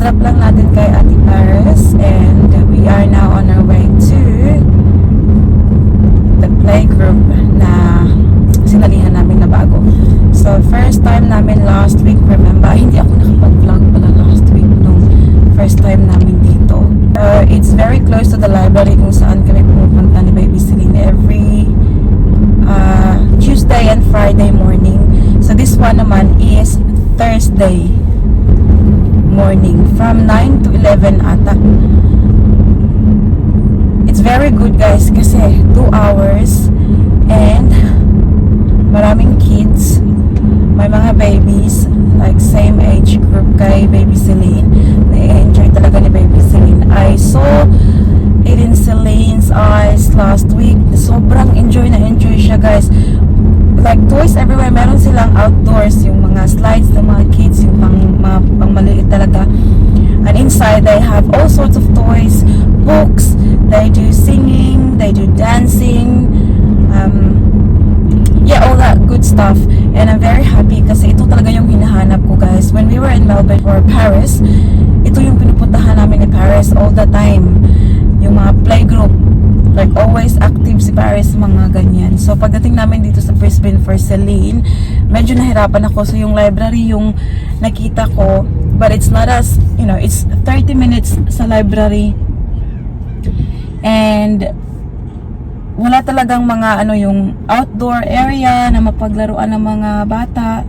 Kakadrop lang natin kay Ate Paris and we are now on our way to the Playgroup na sinalihan namin na bago. So, first time namin last week, remember? Hindi ako nakapag-vlog pala last week nung first time namin dito. It's very close to the library kung saan kami pumupunta ni Baby Celine every Tuesday and Friday morning. So, this one naman is Thursday morning from 9 to 11 ata. It's very good guys kasi 2 hours and maraming kids, may mga babies like same age group kay Baby Celine. Na-enjoy talaga ni Baby Celine. I saw it in Celine's eyes last week. Sobrang enjoy siya guys. Like toys everywhere. Meron silang outdoors, yung mga slides ng mga kids, yung pang maliit talaga. And inside they have all sorts of toys, books, they do singing, they do dancing, yeah, all that good stuff. And I'm very happy kasi ito talaga yung hinahanap ko guys. When we were in Melbourne or Paris, ito yung pinupuntahan namin ni Paris all the time. Yung mga playgroup, like always active si Paris, mga ganyan. So pagdating namin dito sa Brisbane for Celine, medyo nahirapan ako. So yung library yung nakita ko, but it's not as, you know, it's 30 minutes sa library. And wala talagang mga yung outdoor area na mapaglaruan ng mga bata.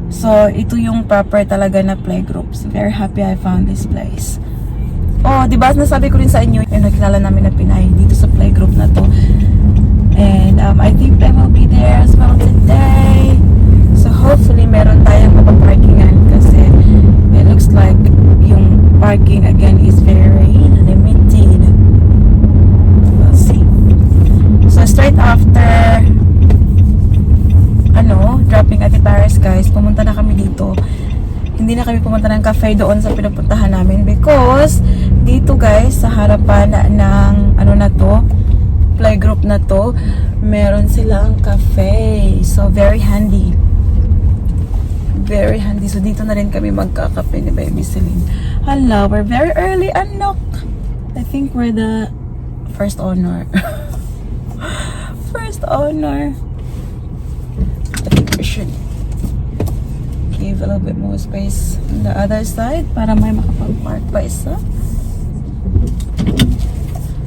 So ito yung proper talaga na playgroup. So very happy I found this place. Oh, di ba nasabi ko rin sa inyo yung nakilala namin na Pinay dito sa playgroup na to. And I think I will be there as well today. So hopefully meron tayong mapaparkingan kasi it looks like yung parking again is very limited. We'll see. So straight after dropping Ate Paris guys, pumunta na kami dito. Hindi na kami pumunta ng cafe doon sa pinupuntahan namin because dito guys sa harapan ng na to, playgroup na to, meron silang cafe. So very handy. Very handy. So dito na rin kami magkakape ni Baby Celine. Hello, we're very early, anak. I think we're the first owner. First owner. I think we should give a little bit more space on the other side para may makapag-park pa isa.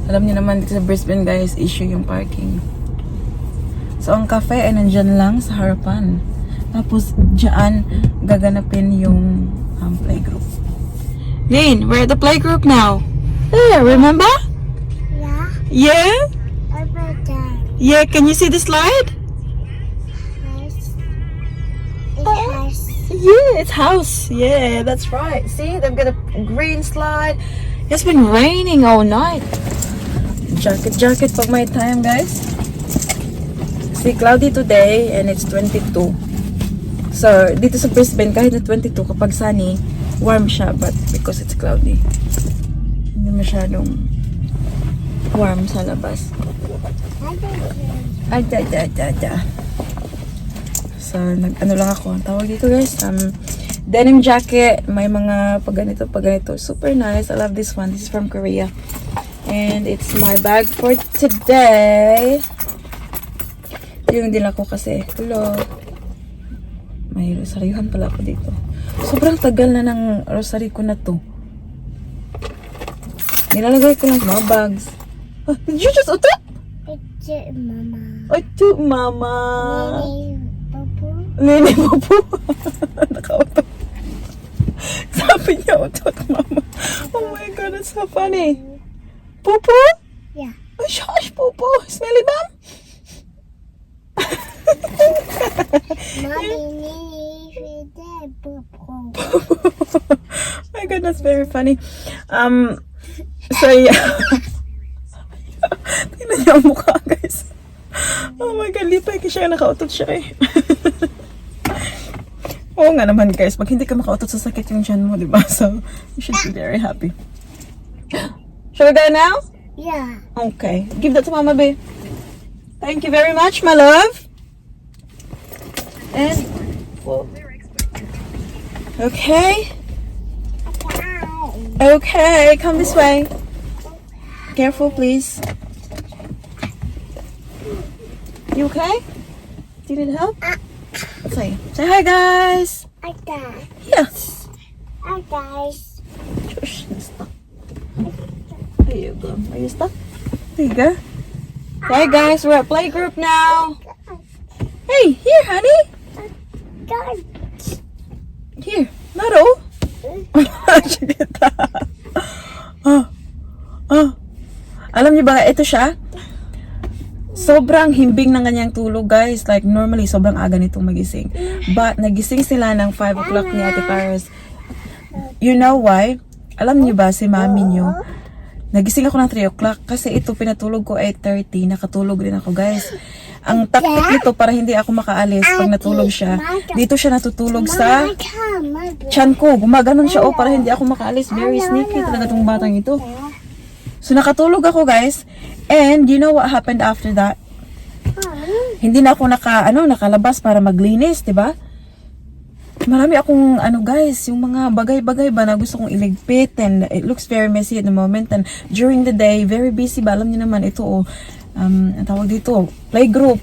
Alam niyo naman dito sa Brisbane guys, issue yung parking. So ang cafe ay nandyan lang sa harapan. Tapos dyan gaganapin yung playgroup. Lynn, we're at the playgroup now. There, remember? Yeah. Yeah? Over there. Yeah, can you see the slide? Yeah, it's house. Yeah, that's right. See, they've got a green slide. It's been raining all night. Jacket pag may time, guys. See, cloudy today and it's 22. So, dito sa Brisbane, kahit na 22, kapag sunny, warm siya. But because it's cloudy, hindi masyadong warm sa labas. So, ano lang ako. Ang tawag dito guys, denim jacket. May mga pag ganito. Super nice. I love this one. This is from Korea. And it's my bag for today. Ito yung dila ko kasi. Hello. May rosaryuhan pala ako dito. Sobrang tagal na ng rosary ko na to. Nilalagay ko lang sa mga bags. Oh, did you just utot? It's Mama. Utot, Mama. Nini, Popo. Nini mo po. Nakautot. Sabi niya, utot, Mama. Oh my God, that's so funny. Popo? Yeah. Oh, shush, Popo. Smelly bum? Mommy, Nini, there, Popo. My God, that's very funny. So yeah. Tingnan niyo ang mukha, guys. Oh my God, lipay kasi siya, nakautot siya eh. Oo nga naman guys, pag hindi ka makautot sa sakit yung tiyan mo, diba? So, you should be very happy. Shall we go now? Yeah. Okay. Give that to Mama, babe. Thank you very much, my love. And, okay. Okay, come this way. Careful, please. You okay? Do you need help? Say hi, guys. Okay. Yeah. Hi, guys. Shush, you're stuck. There you go. Are you stuck? There you go. Hi, guys. We're at Playgroup now. Hey, here, honey. God. Here. Laro. Alam niyo ba, ito siya? Sobrang himbing ng kanyang tulog, guys. Like, normally, sobrang aga nitong magising. But, nagising sila ng 5 o'clock ni Ate Paris. You know why? Alam niyo ba, si mami niyo, nagising ako ng 3 o'clock kasi ito pinatulog ko 8:30. Nakatulog din ako, guys. Ang taktik nito para hindi ako makaalis pag natulog siya. Dito siya natutulog sa tiyan ko. Gumaganon siya, para hindi ako makaalis. Very sneaky talaga tong batang ito. So, nakatulog ako, guys. And, you know what happened after that? Hindi na ako nakalabas para maglinis, diba? Marami akong, guys, yung mga bagay-bagay ba na gusto kong iligpit, and it looks very messy at the moment, and during the day, very busy ba? Alam niyo naman, ito, ang tawag dito, playgroup.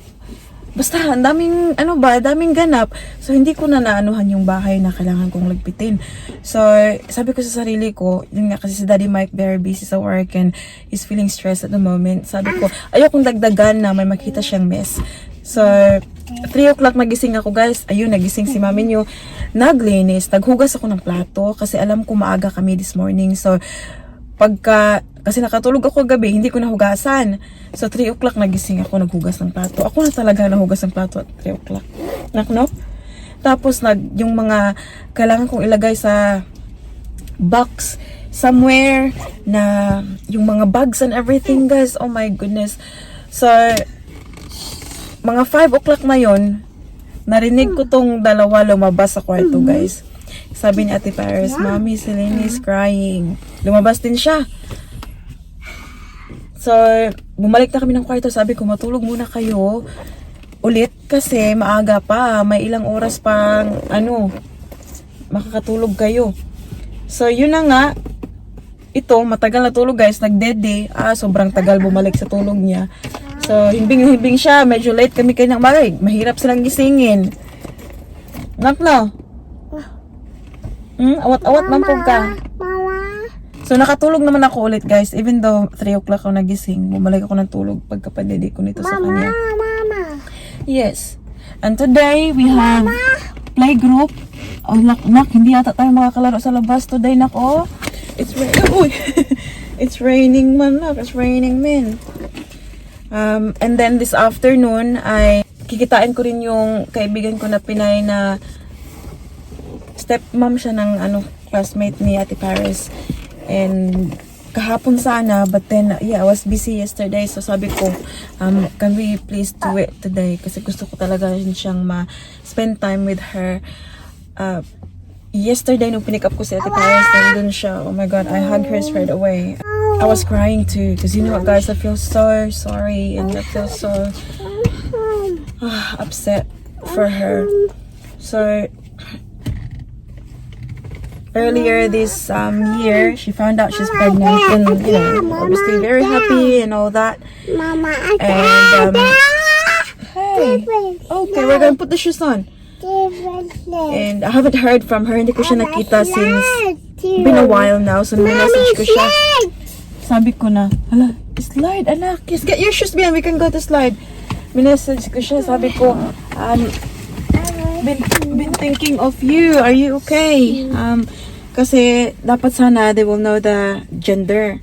Basta, ang daming, daming ganap. So, hindi ko na naanuhan yung bahay na kailangan kong ligpitin. So, sabi ko sa sarili ko, yun nga kasi si Daddy Mike very busy sa work and he's feeling stressed at the moment. Sabi ko, ayokong dagdagan na may makita siyang mess. So, 3 o'clock nagising ako, guys. Ayun, nagising si mami niyo. Naglinis, naghugas ako ng plato kasi alam ko maaga kami this morning. So, kasi nakatulog ako gabi, hindi ko nahugasan. So, 3 o'clock nagising ako, naghugas ng plato. Ako na talaga nahugas ng plato at 3 o'clock. No? Tapos, yung mga kailangan kong ilagay sa box somewhere na yung mga bags and everything, guys. Oh my goodness. So, mga 5 o'clock na yon, narinig ko tong dalawa lumabas sa kwarto, guys. Sabi ni Ate Paris, Mommy, Celine is crying. Lumabas din siya. So, bumalik na kami ng kwarto. Sabi ko, matulog muna kayo ulit kasi maaga pa. May ilang oras pang, makakatulog kayo. So, yun na nga. Ito, matagal na tulog, guys. Nagdede. Sobrang tagal bumalik sa tulog niya. So, himbing siya. Medyo late kami kayo ng bagay. Mahirap silang gisingin. No? Awat-awat mampog ka. So, nakatulog naman ako ulit, guys. Even though 3 o'clock ako nagising, bumalik ako ng tulog pagkapadede ko nito sa kanya. Mama. Yes. And today, we have playgroup. Oh, nak, hindi yata tayo makakalaro sa labas today, nak. Oh, it's raining. Uy! It's raining, man, nak. It's raining, man. And then, this afternoon, ay kikitain ko rin yung kaibigan ko na Pinay na stepmom siya ng classmate ni Ate Paris. And kahapon sana, but then I was busy yesterday, so sabi ko can we please do it today kasi gusto ko talaga rin siyang spend time with her. Yesterday nung pinick up ko si Ate Paris, nandun siya. Oh my god, I hugged her straight away. I was crying too because you know what, guys, I feel so sorry and I feel so upset for her. So earlier this year, she found out she's pregnant, and obviously very happy and all that. Mama, And hey, okay, we're gonna put the shoes on. And I haven't heard from her. Hindi ko siya nakita since been a while now. So message ko siya. Sabi ko na, hala, slide, anak. Yes, get your shoes behind. We can go to slide. Message ko siya. Sabi ko, been thinking of you. Are you okay? Kasi dapat sana they will know the gender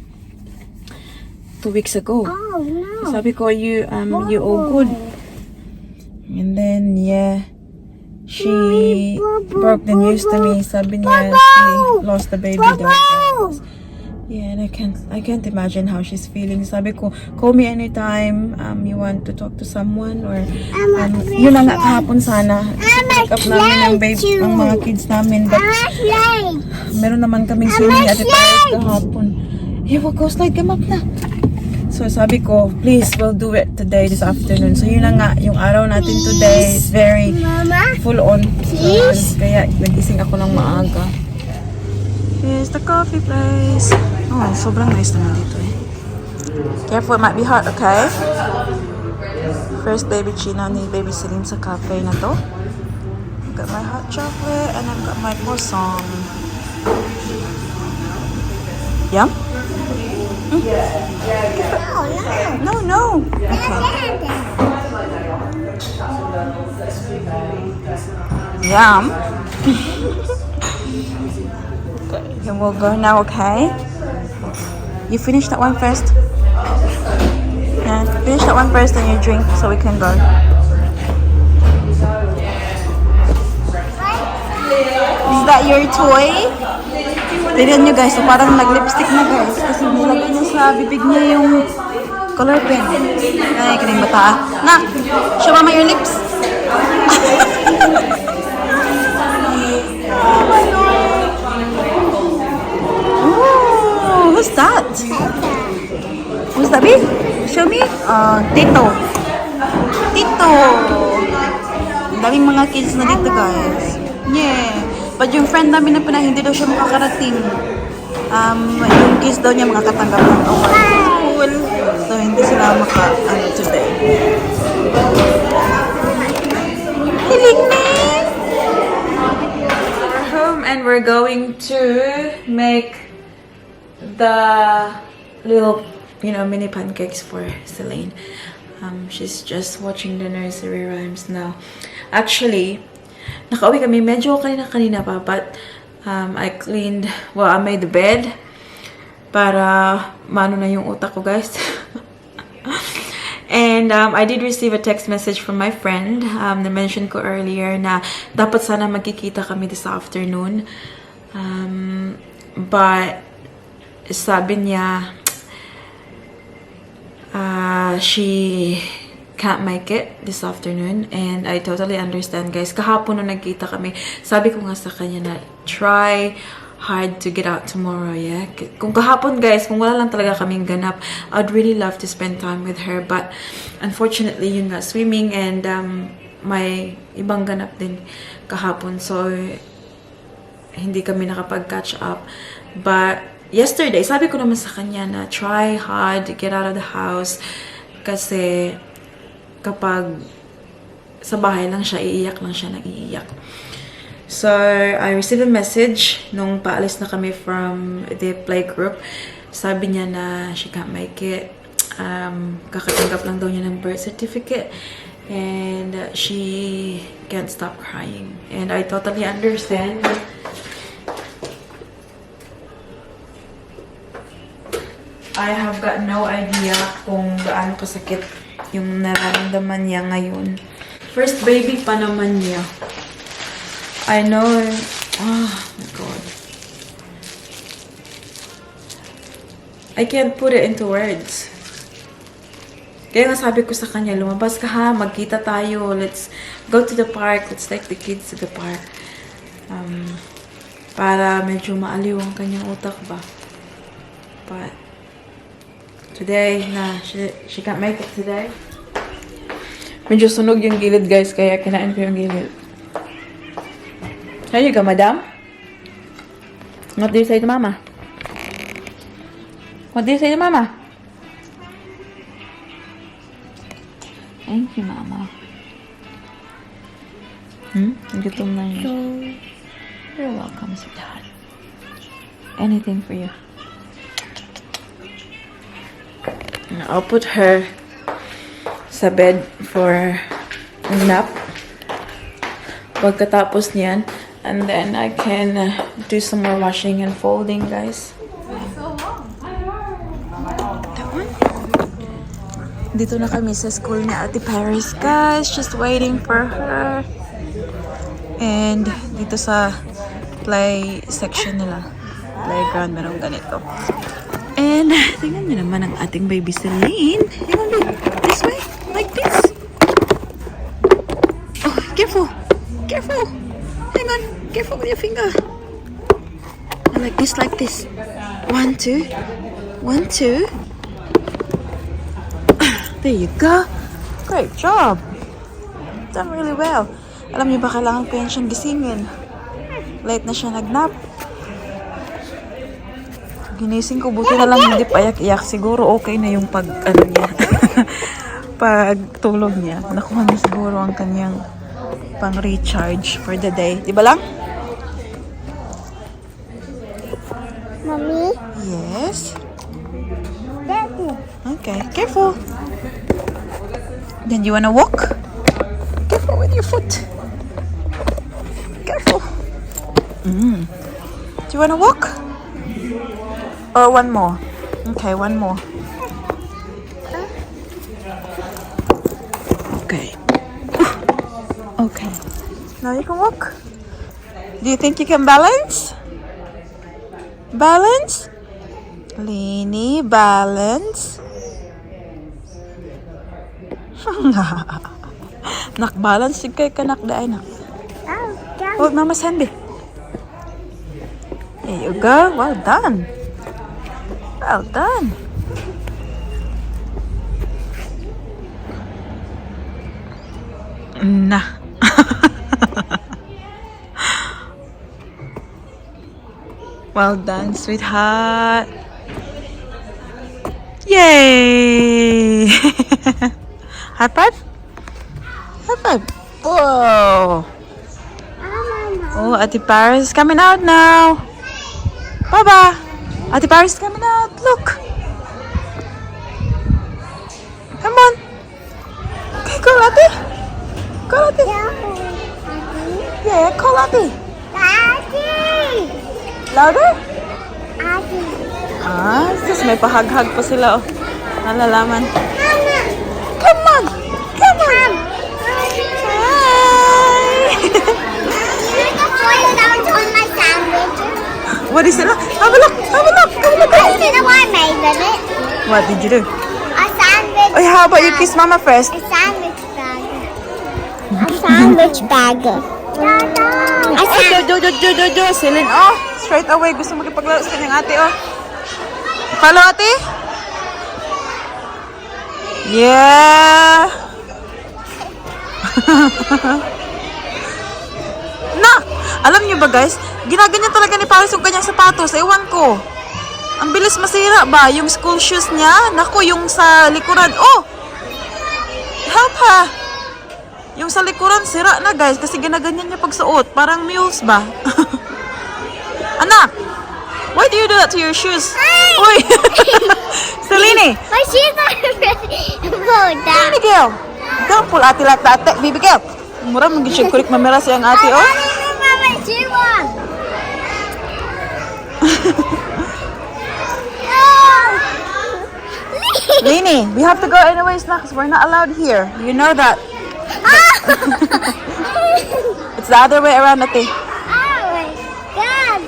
2 weeks ago. Oh, no. Sabi ko, you all good? And then, yeah, she broke the news to me. Sabi niya, she lost the baby daw. Yeah, and I can't imagine how she's feeling. Sabi ko, call me anytime you want to talk to someone, or yun na nga kahapon sana. Pick up namin ang mga kids namin, but meron naman kaming swimming at Paris kahapon. Yeah, we'll go slide, come up na. So sabi ko, please, we'll do it today, this afternoon. So yun na nga, yung araw natin today is very full on. So, kaya nagising ako ng maaga. Here's the coffee place. Oh, sobrang nice naman dito eh. Careful, it might be hot, okay? First baby chino ni baby Celine sa cafe na to. I've got my hot chocolate and I've got my croissant. Yum? No, no. Okay. Yum. Okay, we'll go now, okay? You finish that one first. Yeah, finish that one first and you drink so we can go. Is that your toy? Tignan nyo guys, so parang nag-lipstick na guys. Kasi nilagay niya sa bibig niya yung color pen. Ay, kining bata. Nak, show mama your lips. Oh my God. Oh, who's that? Who's that, babe? Show me. Tito. Tito. Daming mga kids na dito guys. Yeah. But yung friend namin na pala, hindi daw siya makakarating. Yung kids daw niya makakatanggap ng award. So, hindi sila today. Hiling me! We're home and we're going to make the little, mini pancakes for Celine. She's just watching the nursery rhymes now. Actually, nakauwi kami medyo kanina pa, but I made the bed para maano na yung utak ko, guys. And I did receive a text message from my friend na mentioned ko earlier na dapat sana magkikita kami this afternoon. But sabi niya she can't make it this afternoon, and I totally understand, guys. Kahapon nung nagkita kami, sabi ko nga sa kanya na try hard to get out tomorrow, yeah? Kung kahapon, guys, kung wala lang talaga kaming ganap, I'd really love to spend time with her, but unfortunately, yun nga, swimming and may ibang ganap din kahapon, so hindi kami nakapag-catch up. But yesterday, sabi ko naman sa kanya na try hard to get out of the house kasi kapag sa bahay lang siya, iiyak lang siya, nag-iiyak. So, I received a message nung paalis na kami from the Playgroup. Sabi niya na she can't make it. Kakatanggap lang daw niya ng birth certificate. And she can't stop crying. And I totally understand. I have got no idea kung gaano kasakit yung nararamdaman niya ngayon. First baby pa naman niya. I know. Oh my God. I can't put it into words. Kaya nga sabi ko sa kanya, lumabas ka ha, magkita tayo. Let's go to the park. Let's take the kids to the park. Para medyo maaliw ang kanyang utak ba. But today, she can't make it today. Medyo sunog yung gilid, guys, kaya kinain ko yung gilid. Here you go, madam. What do you say to mama? What do you say to mama? Thank you, mama. Gutom na yun. You're welcome, sweetheart. Anything for you. I'll put her sa bed for a nap. Pagkatapos niyan, and then I can do some more washing and folding, guys. That one? Dito na kami sa school ni Ate Paris, guys. Just waiting for her. And dito sa play section nila, playground, merong ganito. And tingnan niyo naman ang ating baby Celine. Hang on, babe. This way. Like this. Oh, careful. Careful. Hang on. Careful with your finger. Like this, like this. 1, 2. 1, 2. There you go. Great job. Done really well. Alam niyo ba, kailangan ko yan siyang gisingin. Late na siya nag-nap. Ginising ko, buti na lang hindi payak-iyak. Siguro okay na yung pag, ano niya, pagtulog niya. Nakuha niya siguro ang kanyang pang-recharge for the day. Di ba lang? Mommy, Yes. that's it. Okay, careful. Then you wanna walk? Careful with your foot. Careful. Do you wanna walk? Or one more? Okay, one more. Okay. Okay. Now you can walk. Do you think you can balance? Balance? Lini, balance. Nak-balance yung kay kanak da ay nak. Oh, God. Hold mama's hand, babe. There you go. Well done. Well done. Nah. Well done, sweetheart. Yay! High five? High five. Whoa. Oh, Ate Paris is coming out now. Baba. Ate Paris is coming out. Look. Come on. Okay, call Ate. Call Ate. Yeah, call Ate. Daddy! Louder? Daddy! Ah, sis, may pahag-hag pa sila, oh. Nalalaman. Mama! Come on! Come on! Hi! Should the boil out on my sandwich? What is it? Have a look! Have a look! Have a look! You know what I made with it? What did you do? A sandwich. Oh, how about you kiss Mama first? A sandwich bag. A sandwich bag. Do, Celine, oh. Straight away, gusto makipaglaro sa kanyang ate, oh. Follow, ate? Yeah! Na! Alam niyo ba, guys? Ginaganyan talaga ni Paris yung kanyang sapatos. Ewan ko. Ang bilis masira ba? Yung school shoes niya? Naku, yung sa likuran. Oh! Help ha! Yung sa likuran, sira na, guys. Kasi ginaganyan niya pagsuot. Parang mules ba? Anak! Why do you do that to your shoes? Uy! Celine! My shoes are ready to fall down. Baby girl! Don't pull ate like that. Baby girl! Mura mong gisig kurik mamera siyang ate, I oh. want to remember my shoe on. Lini, we have to go anyways now because we're not allowed here. You know that. It's the other way around, ate. Oh my God,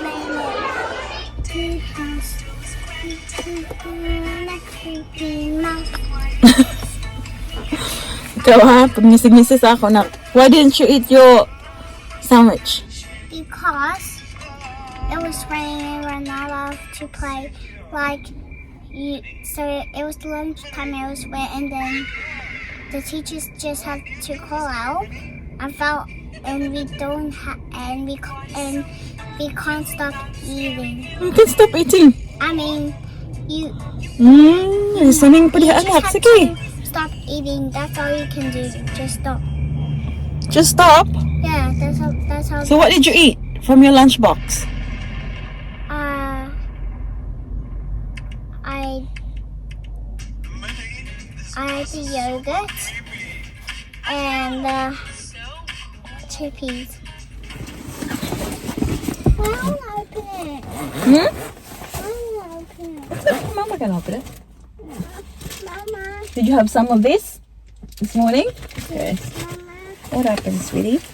Ikaw ha, pag nisig-nisis ako na, why didn't you eat your sandwich? Because it was raining and we're not allowed to play. So it was lunchtime. It was wet, and then the teachers just had to call out. And we can't stop eating. You can stop eating. I mean, you Listening pa diha just anak. have Sige. to stop eating. That's all you can do. Just stop. Just stop. Yeah, that's how. So what did you eat from your lunchbox? I had the yogurt and 2 peas. I want to open it. Hmm? I want to open it. Mama can open it. Mama, Did you have some of this morning? Yes. Mama. What happened, sweetie?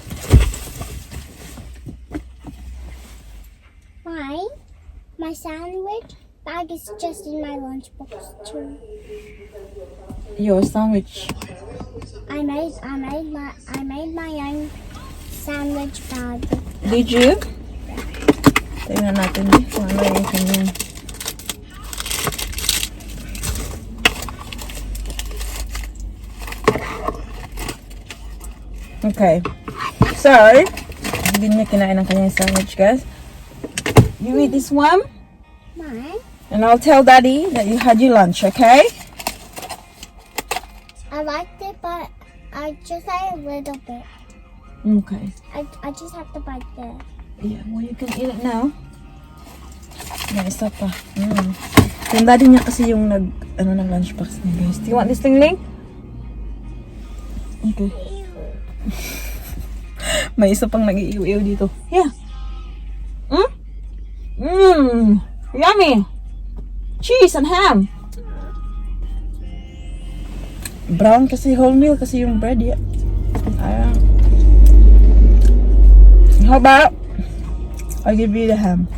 My sandwich bag is just in my lunchbox too. Your sandwich. I made my own sandwich bag. Did you? Tingnan natin kung ano yung kanyang. Okay. So, hindi niya kinain ang kanyang sandwich, guys. You eat this one? Mine? And I'll tell Daddy that you had your lunch, okay? I liked it, but I just ate a little bit. Okay. I just have to bite this. Yeah, well, you can eat it now. May isa pa. Yung daddy niya kasi yung ng lunchbox niya, guys. Do you want this thing, Ling? Okay. May isa pang nag-iiw-iw dito. Yeah. Yummy. Cheese and ham. Brown kasi, wholemeal kasi yung bread, yeah. How about I'll give you the ham.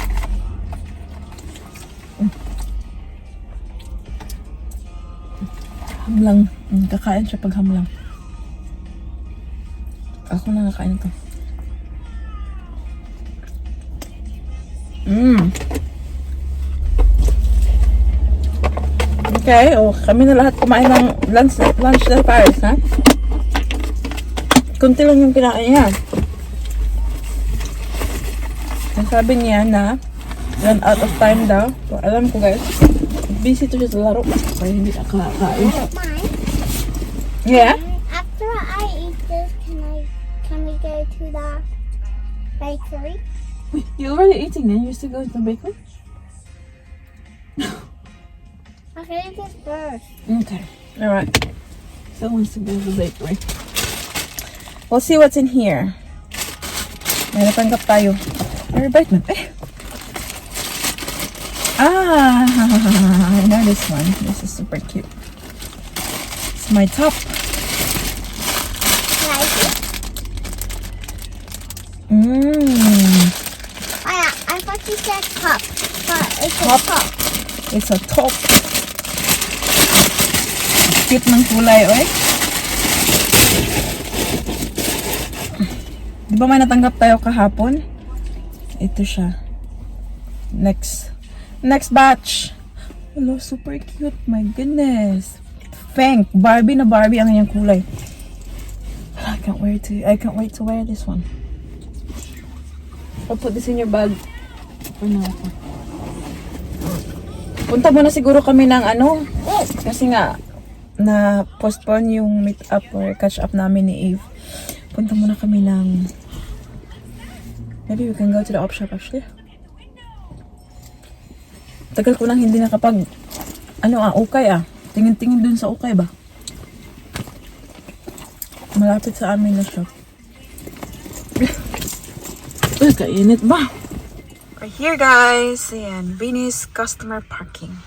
Ham lang. Kakain siya pag ham lang. Ako na nakain ito. Okay, kami na lahat kumain ng lunch na Paris, ha? Kunti lang yung kinain niya. Sabi niya na run out of time daw. So, alam ko guys, busy to siya sa laro. Kaya hindi nakakain. Mine? Yeah? After I eat this, can we go to the bakery? Wait, you're already eating then? You still go to the bakery? I can eat this first. Okay. Alright. So wants to go to the bakery. We'll see what's in here. May natanggap tayo. Very bite man. I know this one. This is super cute. It's my top. Like it? I thought you said cup, but it's a top. It's a top. Cute ng kulay, oy. Di ba may natanggap tayo kahapon? Ito siya. Next batch. Hello, super cute. My goodness. Thank Barbie na Barbie ang kanyang kulay. I can't wait to wear this one. I'll put this in your bag. For now. Punta muna siguro kami ng kasi nga na postpone yung meet up or catch up namin ni Eve. Punta muna kami ng maybe we can go to the op shop actually. Tagal ko lang hindi nakapag ukay tingin-tingin dun sa ukay ba. Malapit sa amin na shop. Uy, kainit ba? We're here guys. Ayan, Beanie's customer parking.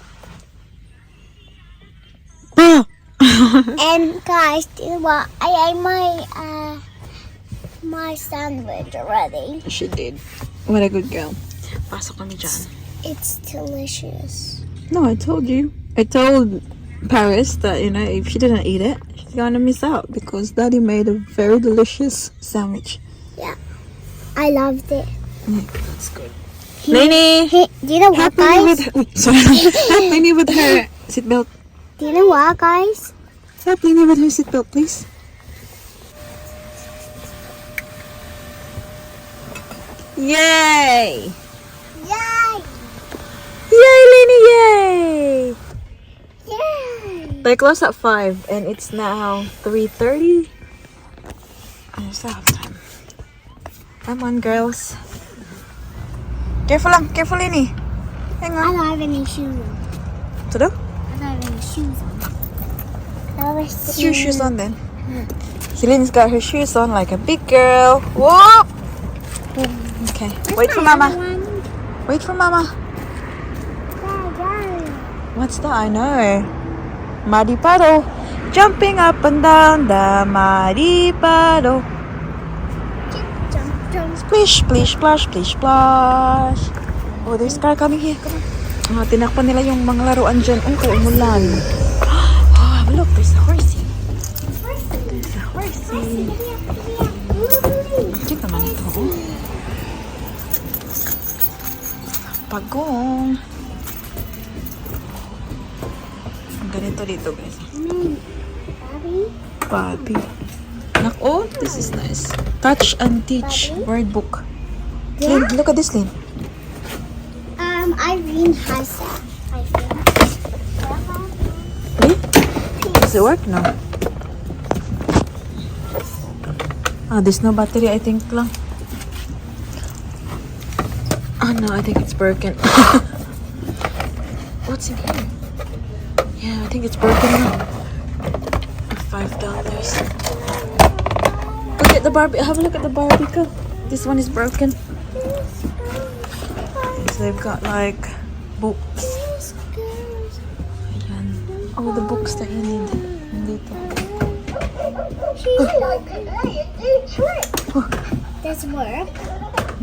And guys, do you know what? I ate my sandwich already. She did. What a good girl. Pasok kami dyan. It's delicious. No, I told you. I told Paris that, if she didn't eat it, she's gonna miss out because Daddy made a very delicious sandwich. Yeah, I loved it. That's good. Lainey! Hey, do you know what, guys? Help Lainey with her seatbelt. Do you know what, guys? Help Lainey with her seatbelt, please. Yay! Yay! Yay, Lainey! Yay! Yay! They close at 5 and it's now 3:30. And it's half time. Come on, girls. Careful, Lainey. Hang I on. don't have any shoes on. To do? I don't have any shoes on. Put your shoes on then. Celine's got her shoes on like a big girl. Whoop! Okay, wait for Mama. Wait for Mama. What's that? I know. Muddy puddle. Jumping up and down the muddy puddle. Splish, splish, splash, splish, splash. Oh, there's a car coming here. Come on. Tinakpan nila yung mga laruan dyan. Oh, umulan. Oh, look, there's a horsey. There's a horsey. Check naman ito. Oh. Pagong. Ganito dito, guys. Papi. Oh, this is nice. Touch and Teach word book. Yeah. Lynn, look at this, Lynn. Irene has that. I think. Hey? Does it work? No. There's no battery, I think lang. No, I think it's broken. What's in here? Yeah, I think it's broken now. $5. Go get the Barbie. Have a look at the Barbie. Go. This one is broken. So they've got like books. Ayan. All the books that you need. Nandito. Does it work?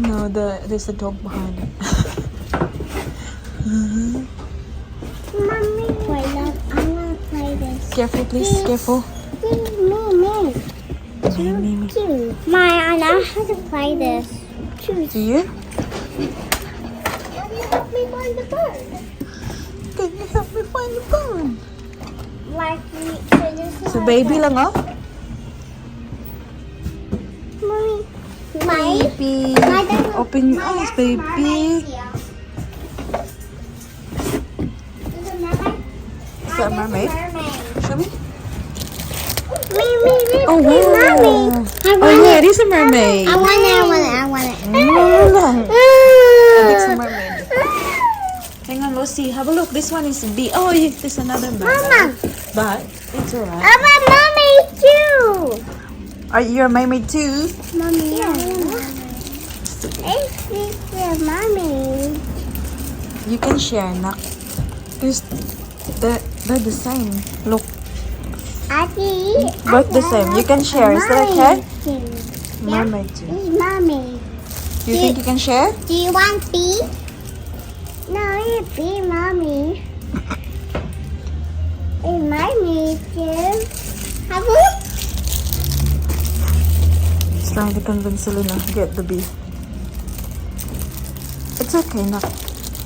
No, there's a dog behind it. Mommy. Wait, no, I'm gonna play this. Careful, please. Careful. Me. Me. I know how to play this. Do you? Can you help me find the bird? Can you help me find the phone? Like, It's a baby lang, oh. Mommy. My Baby. Open your eyes, baby. Is that a mermaid? Show me. Me. Oh, wow. Mommy. Oh, yeah, it is a mermaid. I want it. It's a mermaid. Hang on, Lucy. Have a look. This one is B. Oh, yeah, there's another mermaid. Mama. But it's alright. I want mommy too. Are you a mermaid too? Mommy. It's mommy. You can share, nak. Because they're the same. Look, Ati. both the same. You can share. Is that okay? Mermaid too. It's mommy. Do you think you can share? Do you want B? No, it's B, mommy. It's mommy too. Have a look. He's trying to convince Celine to get the bee. It's okay, nak.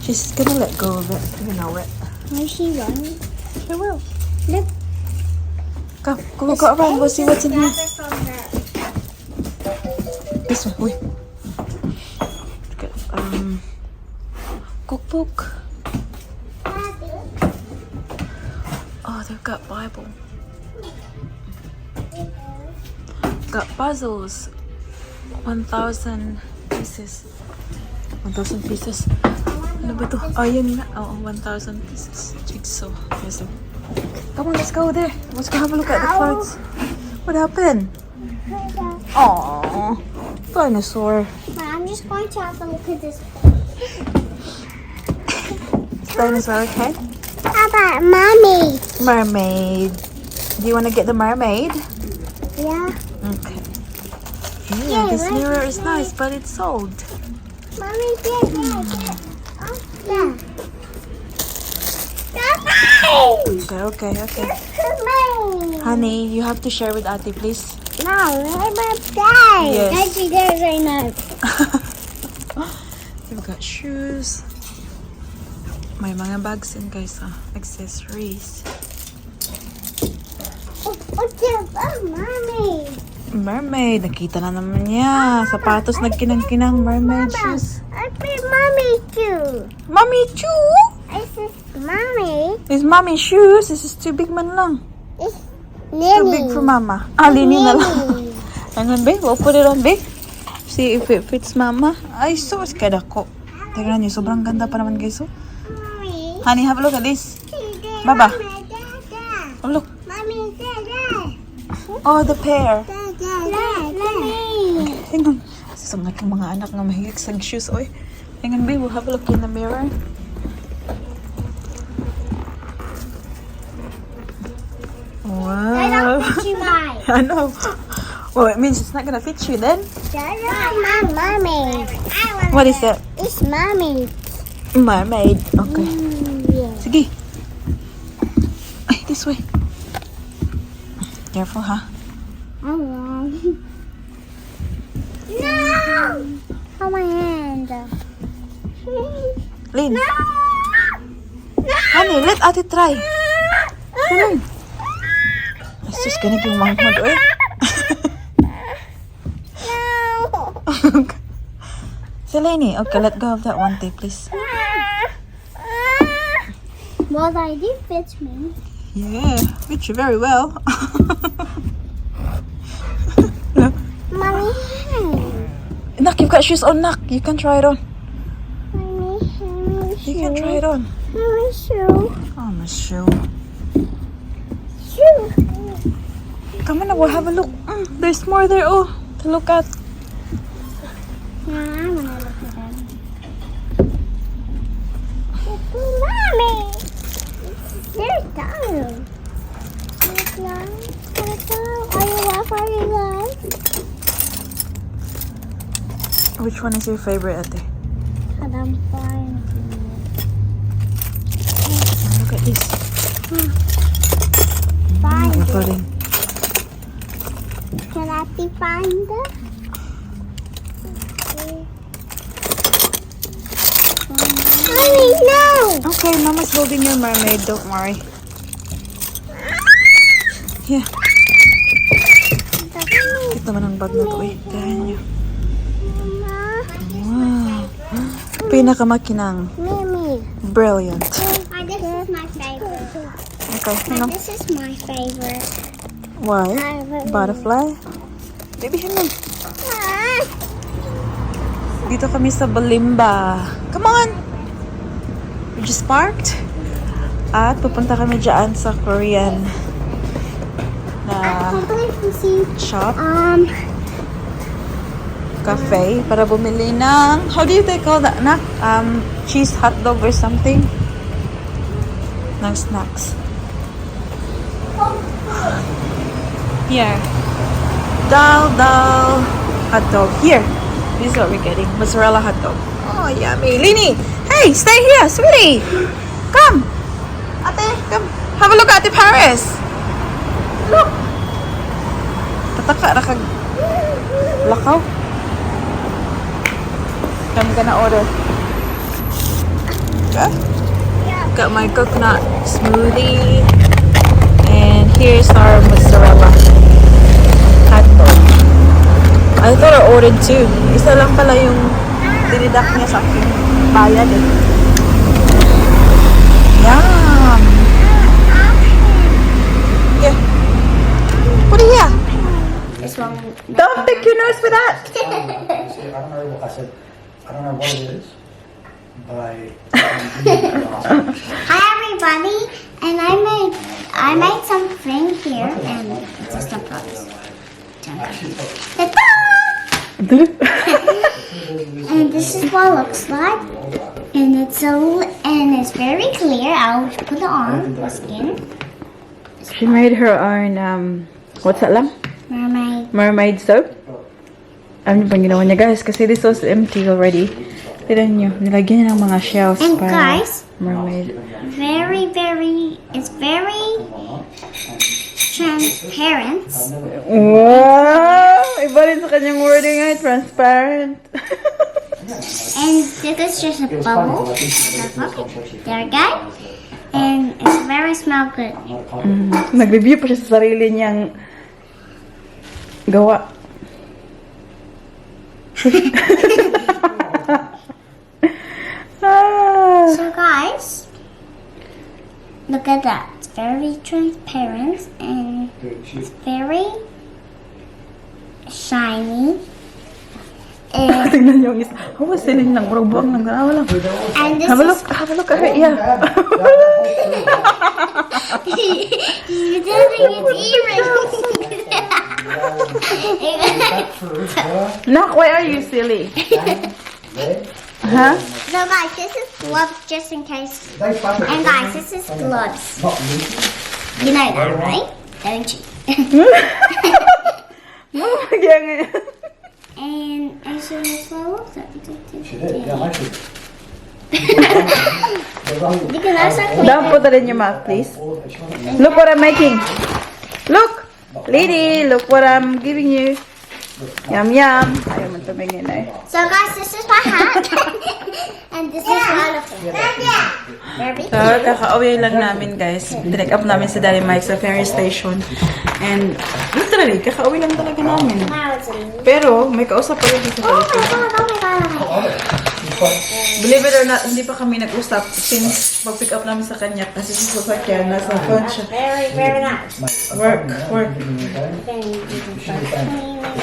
She's gonna let go of it. You know it. Will she run? She will. Look. Go around. We'll see what's in here. Grab it from her. This one. Wait. Look at, cookbook. Oh, they've got Bible. Got puzzles. 1,000 pieces. 1,000 pieces. Ano ba to? Oh, yun nga. Oh, 1,000 pieces. Jigsaw. Puzzle. Come on, let's go there. Let's go have a look at the parts. What happened? Aww. Dinosaur. But I'm just going to have a look at this. Dinosaur, okay? How about mommy? Mermaid. Do you want to get the mermaid? Yeah. Okay. Yeah, this mirror is nice, but it's sold. Mommy, get. Oh, yeah. Okay. Mommy. Honey, you have to share with Ate, please. No, let my dad. Yes. Daddy, there's a knife. We've got shoes. May mga bags in, guys, accessories. What's this? Oh, mommy. Mermaid. Nakita na naman niya. Sapatos na kinang-kinang mermaid shoes. I put mommy too. Mommy, too? This is mommy. This mommy shoes. This is too big man lang. It's Too big for mama. Lini na lang. Nanny. Hang on, babe. We'll put it on, babe. See if it fits mama. Ay, so it's kada ko. Tingnan niyo, sobrang ganda pa naman, guys. Oh. Mommy. Honey, have a look at this. Baba. Oh, look. Mommy, dad. Oh, the pair. Mommy. Hang on. Sa mga mga anak nga mahilig sa shoes, oy. Hang on, babe. We'll have a look in the mirror. I Wow. don't think you might. I know. Well, it means it's not gonna fit you then. Mommy. What is it? It's mommy. Mermaid. Okay. Yeah. Sige. Ay, this way. Careful, ha? No! On my hand. Lynn. No! Honey, let Ate try. Come on. It's just gonna be one more, oy. No! Celine, okay, let go of that one day, please. Well, they do fit me. Yeah, fits you very well. Mommy, Nak, you've got shoes on, Nak. You can try it on. Mommy, You can try it on. Mommy, shoe. Oh, my shoe. Shoe. Come on, we'll have a look. There's more there, oh, to look at. Yeah, I want to look at them. Mommy, they're down. Are you guys? Which one is your favorite, Ate? And I'm fine. Oh, look at this. Find We're it. putting. Can I be find it? Mommy, no! Okay, Mama's holding your mermaid. Don't worry. Yeah. Ito naman ang bag na to, eh. Tirahan niyo. Wow. Pinakamakinang. Mimi. Brilliant. This is my favorite. Okay, ano? This is my favorite. Why? Butterfly? Baby, hang on. Dito kami sa Balimba. Come on! We just parked. At pupunta kami dyan sa Korean na shop, cafe, para bumili ng, how do you call that, na? Cheese hot dog or something? Ng snacks. Here. Dal hot dog. Here. This is what we're getting. Mozzarella hot dog. Oh, yummy. Lini! Hey, stay here, sweetie! Come! Ate, come. Have a look at Ate Paris. Look! Tataka na kag lakaw. I'm gonna order. Okay. Got my coconut smoothie. And here's our mozzarella hot dog. I thought I ordered two. Isa lang pala yung dinidak niya sa akin. Bayad eh. Yum! Yeah. What do you have? This one. Don't pick your nose with that! I don't know what I said. I don't know what it is, but Hi everybody, and I made something here, and it's just a box. And this is what it looks like, and it's very clear. I'll put it on the skin. She made her own, what's that lang? Mermaid. Mermaid soap. Ano bang ginawa niya, guys? Kasi this was empty already. Tignan nyo, nilagyan niya ng mga shells And para guys, mermaid. it's very transparent. Wow! Iba rin sa kanyang wording ay transparent. And this is just a bubble. There, guys. And it's very smell good. Nag-review pa siya sa sarili niyang gawa. So guys, look at that. It's very transparent and it's very shiny. And, Tingnan niyo ang isa. Oh, Celine lang. Buang lang. Wala lang. and this Have a is look. Have a look at her. Yeah. He's doing his earrings. Nak, why are you silly? Huh? So guys, this is gloves just in case. And guys, this is gloves. You know that, right? Don't you? Oh, kaya nga. And so this one looks like she did. Yeah, I should. you can also clean Don't put it in your mouth, please. Look what I'm making. Look! Lady, look what I'm giving you. Yum, yum. Ayaw mo tumingin eh. So guys, this is my hat. And this is my elephant. Very So, kaka-uwi lang namin, guys. Direct up namin si Daddy Mike sa ferry station. And, literally, kaka-uwi lang talaga namin. Now it's a Pero, may kausap pa rin dito sa Oh my Philippines. god, oh my god, oh my god. Believe it or not, hindi pa kami nag-usap since pag-pick up namin sa kanya kasi si sasakyan nasa phone siya. Very nice. Work.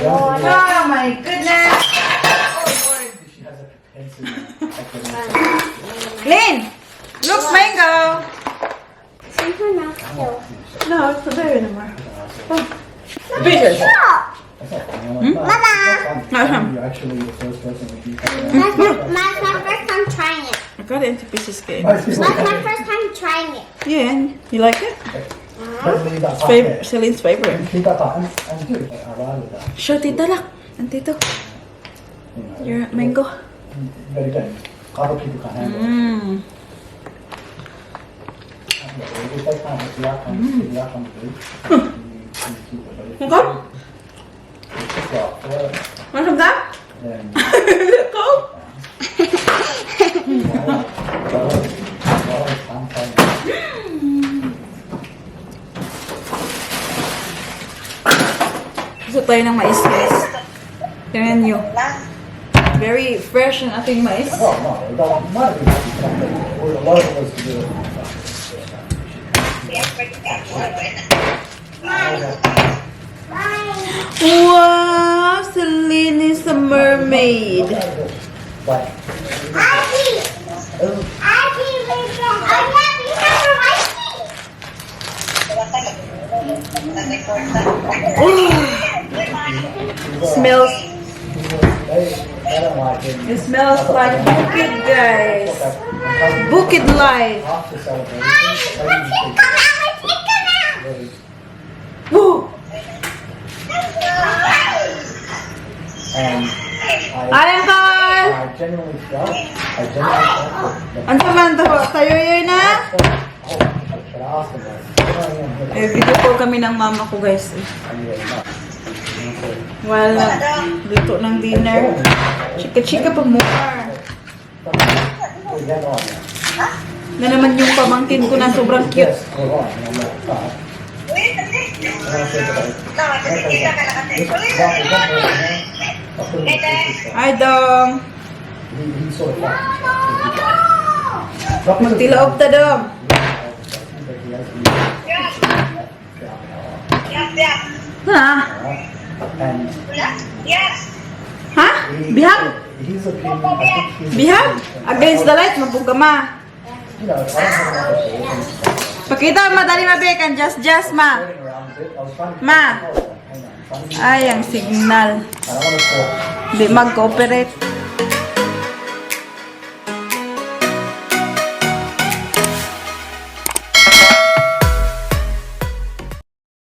Oh my goodness! Lynn! Look, mango! No, it's a berry anymore. Pieces. Mama! You're actually the first person to do That's my first time trying it. I got it into pieces, okay? That's my first time trying it. Yeah, and you like it? Celine's favorite. Keep that part and do it. I rather that. Show Tita Lak. And Tito. Your mango. Very good. Other people can handle it. If they can't, if you are on the booth, you keep it. But if Okay. it's just like work, Want some that? then Go. Gusto tayo ng mais, guys. Tingnan nyo. Very fresh ang ating mais. Oh, no, it don't matter if you can't do it. Or a lot of us do it. Wow! Celine is a mermaid. But Abby! Abby, we have a Viking! Smells. I don't like it. It smells like bukid, guys. Bukid life. After celebration, Come out, let's come out! Woo! and Ayan ka! I genuinely felt that Ano man to? Tayo yun na? should ask them that. Eh, video call kami ng mama ko, guys. While dito ng dinner. Chika-chika pa more. Na naman yung pamangkin ko na sobrang cute. Hi, Dong. Magtilaog ta, Dong. Ha? Ha? Bihag? Bihag? Against the light, mabugama. Pakita, madali mabekan. Just, ma. Ma. Ay, ang signal. Di mag-cooperate.